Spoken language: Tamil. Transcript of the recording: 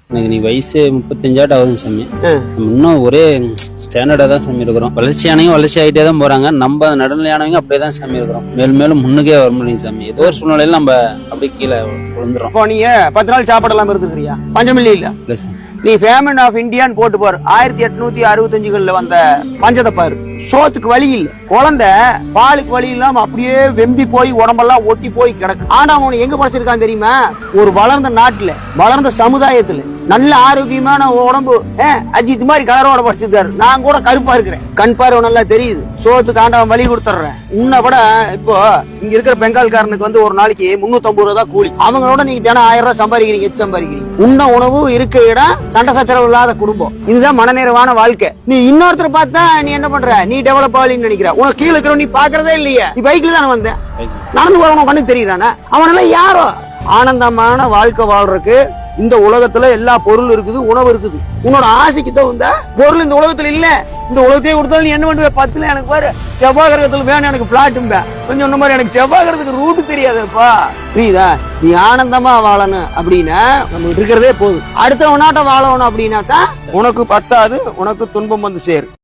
எனக்கு நீ வயசு 35 ஆகுதுங்க சாமி. நம்ம இன்னும் ஒரே ஸ்டாண்டர்டா தான் சாமி இருக்கிறோம். வளர்ச்சியானவங்க வளர்ச்சி ஆகிட்டே தான் போறாங்க. நம்ம நடுநிலையானவங்க அப்படியே தான் சாமி இருக்கிறோம். மேலும் மேலும் முன்னுக்கே வர முடியும் சாமி. ஏதோ ஒரு சூழ்நிலையில நம்ம அப்படியே கீழே விழுந்துரும். இப்போ நீ 10 நாள் சாப்பாடு எல்லாம் இருந்துக்கிறியா? பஞ்சமில்லி இல்ல இல்ல சார். நீ ஃபேமன் ஆஃப் இந்தியான்னு போட்டு பாரு. 1865 வந்த பஞ்சத்தை பாரு. சோத்துக்கு வழி இல்ல, குழந்தை பாலுக்கு வழி இல்லாம அப்படியே வெம்பி போய் உடம்பெல்லாம் ஒட்டி போய் கிடக்கு. ஆனா அவனை எங்க படிச்சிருக்கான் தெரியுமா? ஒரு வளர்ந்த நாட்டுல, வளர்ந்த சமுதாயத்துல, நல்ல ஆரோக்கியமான உடம்பு, அஜித் மாதிரி கலரோட படிச்சிருக்காரு. நான் கூட கருப்பா இருக்கிறேன், கண் பார்வை நல்லா தெரியுது. சோத்துக்கு ஆண்டவன் வழி கொடுத்துறேன். உன்னை கூட இப்போ இங்க இருக்கிற பெங்கால்காரனுக்கு வந்து ஒரு நாளைக்கு 350 ரூபா தான் கூலி. அவங்களோட நீங்க தினம் 1000 ரூபாய் சம்பாதிக்கிறீங்க, சம்பாதிக்கிறீங்க. உண்ண உணவு இருக்க இடம், சண்டை சச்சரவு இல்லாத குடும்பம். இதுதான் மனநிறைவான வாழ்க்கை. நீ இன்னொருத்தர் பார்த்தா நீ என்ன பண்ற? நீ டெவலப் ஆகலன்னு நினைக்கிற. உனக்கு கீழே இருக்கிற நீ பாக்குறதே இல்லையே. நீ பைக்ல தானே வந்த, நடந்து போறவங்க கண்ணுக்கு தெரியுறானே. அவனெல்லாம் யாரோ ஆனந்தமான வாழ்க்கை வாழ்றதுக்கு இந்த உலகத்துல எல்லா பொருள் இருக்குது, உணவு இருக்குது. உன்னோட ஆசைக்கு தகுந்த பொருள் இந்த உலகத்துல இல்ல. இந்த உலகத்தையே கொடுத்தாலும் நீ என்ன பண்ணுவ? 10ல எனக்கு பாரு செவ்வாய் கிரகத்துல வேணும் எனக்கு பிளாட்டும்பே. கொஞ்சம் சொன்ன மாதிரி எனக்கு செவ்வாய் கிரகத்துக்கு ரூட்டு தெரியாதுப்பா. புரியுதா? நீ ஆனந்தமா வாழணும் அப்படின்னா நம்ம இருக்கிறதே போதும். அடுத்த நாட்டம் வாழணும் அப்படின்னா தான் உனக்கு பத்தாது, உனக்கு துன்பம் வந்து சேரும்.